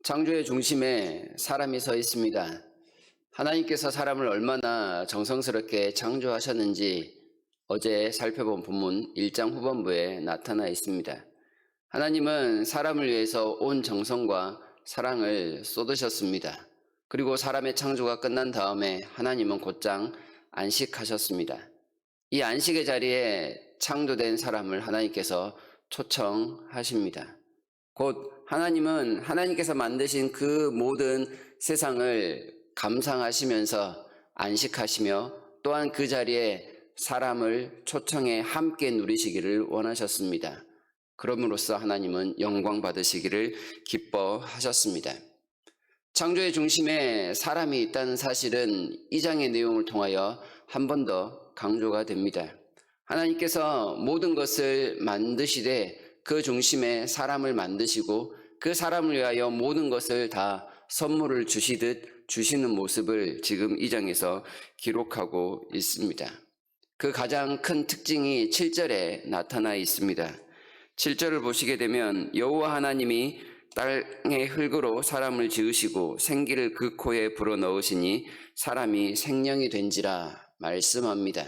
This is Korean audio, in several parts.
창조의 중심에 사람이 서 있습니다. 하나님께서 사람을 얼마나 정성스럽게 창조하셨는지 어제 살펴본 본문 1장 후반부에 나타나 있습니다. 하나님은 사람을 위해서 온 정성과 사랑을 쏟으셨습니다. 그리고 사람의 창조가 끝난 다음에 하나님은 곧장 안식하셨습니다. 이 안식의 자리에 창조된 사람을 하나님께서 초청하십니다. 곧 하나님은 하나님께서 만드신 그 모든 세상을 감상하시면서 안식하시며 또한 그 자리에 사람을 초청해 함께 누리시기를 원하셨습니다. 그럼으로써 하나님은 영광 받으시기를 기뻐하셨습니다. 창조의 중심에 사람이 있다는 사실은 이 장의 내용을 통하여 한 번 더 강조가 됩니다. 하나님께서 모든 것을 만드시되 그 중심에 사람을 만드시고 그 사람을 위하여 모든 것을 다 선물을 주시듯 주시는 모습을 지금 이 장에서 기록하고 있습니다. 그 가장 큰 특징이 7절에 나타나 있습니다. 7절을 보시게 되면 여호와 하나님이 땅의 흙으로 사람을 지으시고 생기를 그 코에 불어넣으시니 사람이 생명이 된지라 말씀합니다.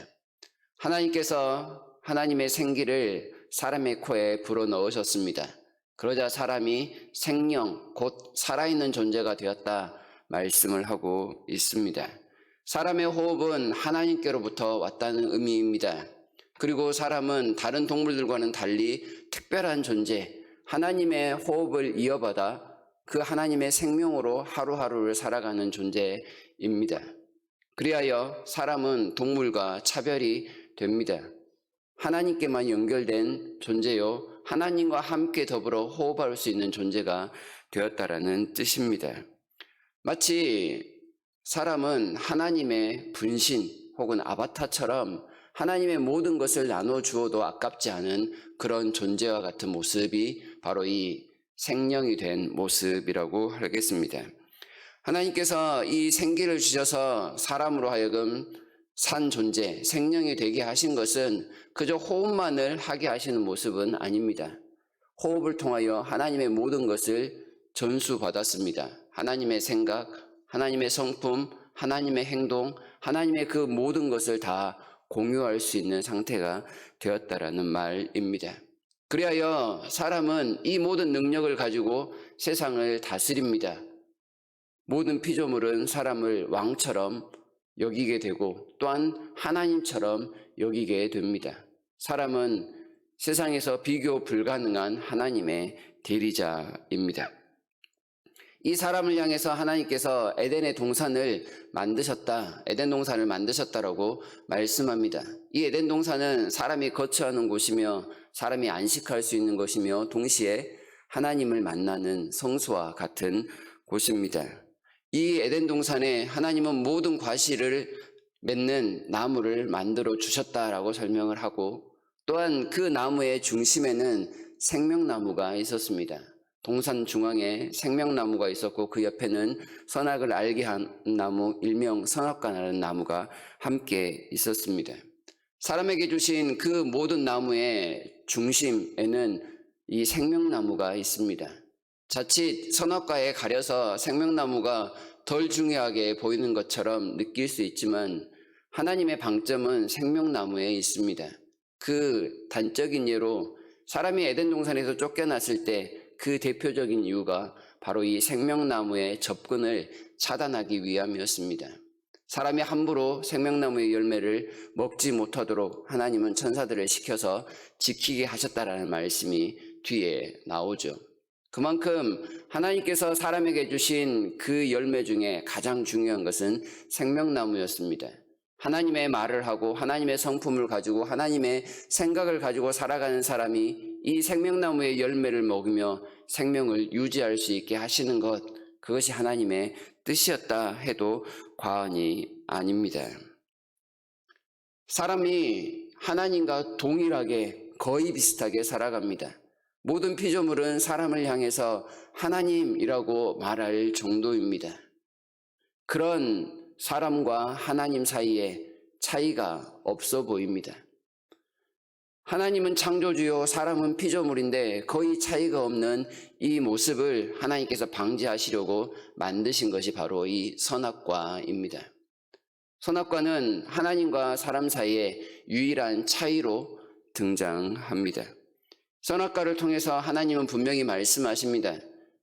하나님께서 하나님의 생기를 사람의 코에 불어넣으셨습니다. 그러자 사람이 생명, 곧 살아있는 존재가 되었다 말씀을 하고 있습니다. 사람의 호흡은 하나님께로부터 왔다는 의미입니다. 그리고 사람은 다른 동물들과는 달리 특별한 존재, 하나님의 호흡을 이어받아 그 하나님의 생명으로 하루하루를 살아가는 존재입니다. 그리하여 사람은 동물과 차별이 됩니다. 하나님께만 연결된 존재요, 하나님과 함께 더불어 호흡할 수 있는 존재가 되었다라는 뜻입니다. 마치 사람은 하나님의 분신 혹은 아바타처럼 하나님의 모든 것을 나눠 주어도 아깝지 않은 그런 존재와 같은 모습이 바로 이 생명이 된 모습이라고 하겠습니다. 하나님께서 이 생기를 주셔서 사람으로 하여금 산 존재, 생명이 되게 하신 것은 그저 호흡만을 하게 하시는 모습은 아닙니다. 호흡을 통하여 하나님의 모든 것을 전수받았습니다. 하나님의 생각, 하나님의 성품, 하나님의 행동, 하나님의 그 모든 것을 다 공유할 수 있는 상태가 되었다라는 말입니다. 그리하여 사람은 이 모든 능력을 가지고 세상을 다스립니다. 모든 피조물은 사람을 왕처럼 여기게 되고 또한 하나님처럼 여기게 됩니다. 사람은 세상에서 비교 불가능한 하나님의 대리자입니다. 이 사람을 향해서 하나님께서 에덴의 동산을 만드셨다, 에덴 동산을 만드셨다라고 말씀합니다. 이 에덴 동산은 사람이 거처하는 곳이며 사람이 안식할 수 있는 것이며 동시에 하나님을 만나는 성소와 같은 곳입니다. 이 에덴 동산에 하나님은 모든 과실을 맺는 나무를 만들어 주셨다라고 설명을 하고 또한 그 나무의 중심에는 생명나무가 있었습니다. 동산 중앙에 생명나무가 있었고 그 옆에는 선악을 알게 한 나무 일명 선악과라는 나무가 함께 있었습니다. 사람에게 주신 그 모든 나무의 중심에는 이 생명나무가 있습니다. 자칫 선악과에 가려서 생명나무가 덜 중요하게 보이는 것처럼 느낄 수 있지만 하나님의 방점은 생명나무에 있습니다. 그 단적인 예로 사람이 에덴 동산에서 쫓겨났을 때 그 대표적인 이유가 바로 이 생명나무의 접근을 차단하기 위함이었습니다. 사람이 함부로 생명나무의 열매를 먹지 못하도록 하나님은 천사들을 시켜서 지키게 하셨다라는 말씀이 뒤에 나오죠. 그만큼 하나님께서 사람에게 주신 그 열매 중에 가장 중요한 것은 생명나무였습니다. 하나님의 말을 하고 하나님의 성품을 가지고 하나님의 생각을 가지고 살아가는 사람이 이 생명나무의 열매를 먹으며 생명을 유지할 수 있게 하시는 것, 그것이 하나님의 뜻이었다 해도 과언이 아닙니다. 사람이 하나님과 동일하게 거의 비슷하게 살아갑니다. 모든 피조물은 사람을 향해서 하나님이라고 말할 정도입니다. 그런 사람과 하나님 사이에 차이가 없어 보입니다. 하나님은 창조주요 사람은 피조물인데 거의 차이가 없는 이 모습을 하나님께서 방지하시려고 만드신 것이 바로 이 선악과입니다. 선악과는 하나님과 사람 사이의 유일한 차이로 등장합니다. 선악과를 통해서 하나님은 분명히 말씀하십니다.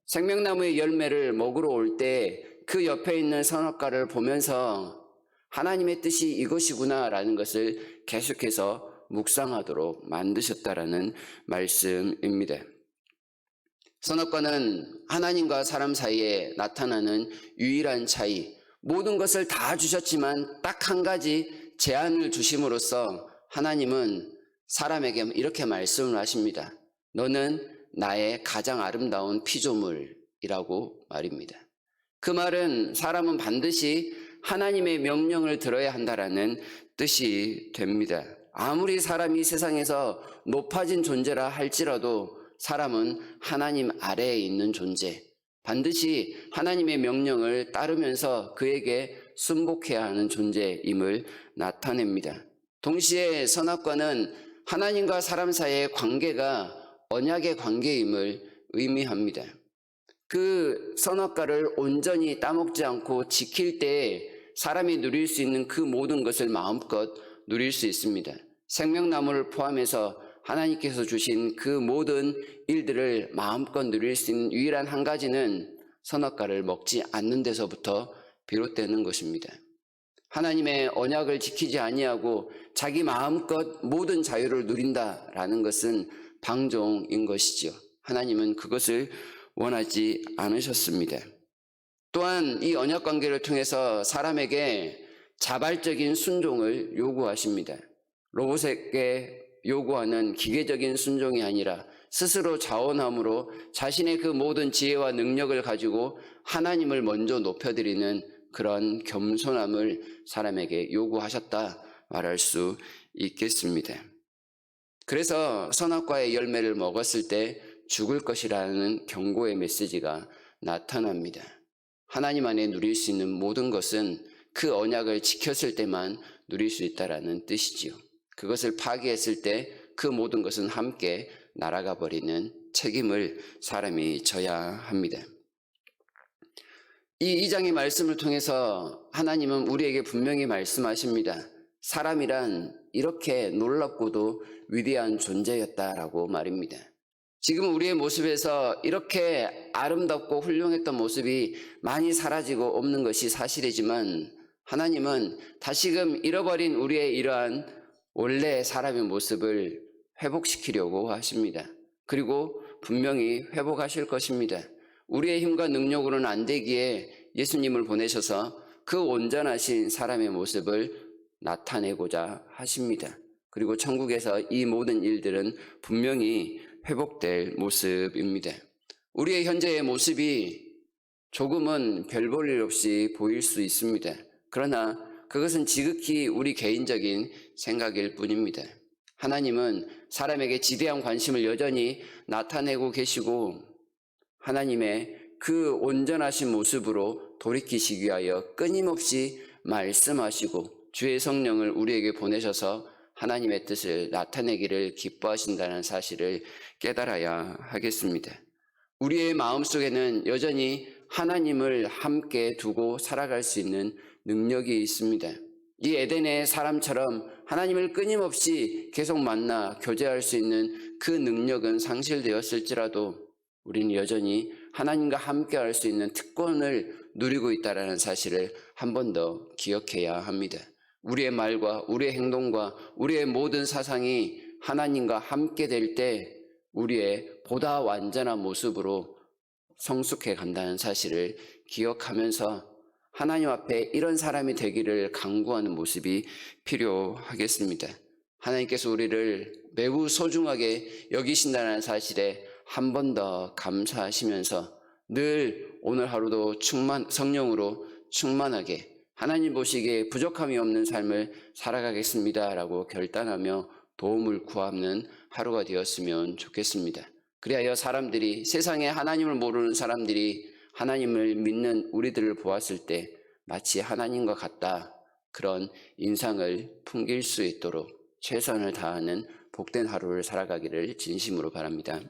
생명나무의 열매를 먹으러 올 때 그 옆에 있는 선악과를 보면서 하나님의 뜻이 이것이구나라는 것을 계속해서 묵상하도록 만드셨다라는 말씀입니다. 선악과는 하나님과 사람 사이에 나타나는 유일한 차이, 모든 것을 다 주셨지만 딱 한 가지 제한을 주심으로써 하나님은 사람에게 이렇게 말씀을 하십니다. 너는 나의 가장 아름다운 피조물이라고 말입니다. 그 말은 사람은 반드시 하나님의 명령을 들어야 한다라는 뜻이 됩니다. 아무리 사람이 세상에서 높아진 존재라 할지라도 사람은 하나님 아래에 있는 존재, 반드시 하나님의 명령을 따르면서 그에게 순복해야 하는 존재임을 나타냅니다. 동시에 선악과는 하나님과 사람 사이의 관계가 언약의 관계임을 의미합니다. 그 선악과를 온전히 따먹지 않고 지킬 때 사람이 누릴 수 있는 그 모든 것을 마음껏 누릴 수 있습니다. 생명나무를 포함해서 하나님께서 주신 그 모든 일들을 마음껏 누릴 수 있는 유일한 한 가지는 선악과를 먹지 않는 데서부터 비롯되는 것입니다. 하나님의 언약을 지키지 아니하고 자기 마음껏 모든 자유를 누린다라는 것은 방종인 것이지요. 하나님은 그것을 원하지 않으셨습니다. 또한 이 언약 관계를 통해서 사람에게 자발적인 순종을 요구하십니다. 로봇에게 요구하는 기계적인 순종이 아니라 스스로 자원함으로 자신의 그 모든 지혜와 능력을 가지고 하나님을 먼저 높여드리는 그런 겸손함을 사람에게 요구하셨다 말할 수 있겠습니다. 그래서 선악과의 열매를 먹었을 때 죽을 것이라는 경고의 메시지가 나타납니다. 하나님 안에 누릴 수 있는 모든 것은 그 언약을 지켰을 때만 누릴 수 있다라는 뜻이지요. 그것을 파기했을 때 그 모든 것은 함께 날아가 버리는 책임을 사람이 져야 합니다. 이 2장의 말씀을 통해서 하나님은 우리에게 분명히 말씀하십니다. 사람이란 이렇게 놀랍고도 위대한 존재였다라고 말입니다. 지금 우리의 모습에서 이렇게 아름답고 훌륭했던 모습이 많이 사라지고 없는 것이 사실이지만 하나님은 다시금 잃어버린 우리의 이러한 원래 사람의 모습을 회복시키려고 하십니다. 그리고 분명히 회복하실 것입니다. 우리의 힘과 능력으로는 안 되기에 예수님을 보내셔서 그 온전하신 사람의 모습을 나타내고자 하십니다. 그리고 천국에서 이 모든 일들은 분명히 회복될 모습입니다. 우리의 현재의 모습이 조금은 별 볼 일 없이 보일 수 있습니다. 그러나 그것은 지극히 우리 개인적인 생각일 뿐입니다. 하나님은 사람에게 지대한 관심을 여전히 나타내고 계시고 하나님의 그 온전하신 모습으로 돌이키시기 위하여 끊임없이 말씀하시고 주의 성령을 우리에게 보내셔서 하나님의 뜻을 나타내기를 기뻐하신다는 사실을 깨달아야 하겠습니다. 우리의 마음속에는 여전히 하나님을 함께 두고 살아갈 수 있는 능력이 있습니다. 이 에덴의 사람처럼 하나님을 끊임없이 계속 만나 교제할 수 있는 그 능력은 상실되었을지라도 우리는 여전히 하나님과 함께 할 수 있는 특권을 누리고 있다는 사실을 한 번 더 기억해야 합니다. 우리의 말과 우리의 행동과 우리의 모든 사상이 하나님과 함께 될 때 우리의 보다 완전한 모습으로 성숙해 간다는 사실을 기억하면서 하나님 앞에 이런 사람이 되기를 간구하는 모습이 필요하겠습니다. 하나님께서 우리를 매우 소중하게 여기신다는 사실에 한 번 더 감사하시면서 늘 오늘 하루도 성령으로 충만하게 하나님 보시기에 부족함이 없는 삶을 살아가겠습니다라고 결단하며 도움을 구하는 하루가 되었으면 좋겠습니다. 그리하여 사람들이 세상에 하나님을 모르는 사람들이 하나님을 믿는 우리들을 보았을 때 마치 하나님과 같다 그런 인상을 풍길 수 있도록 최선을 다하는 복된 하루를 살아가기를 진심으로 바랍니다.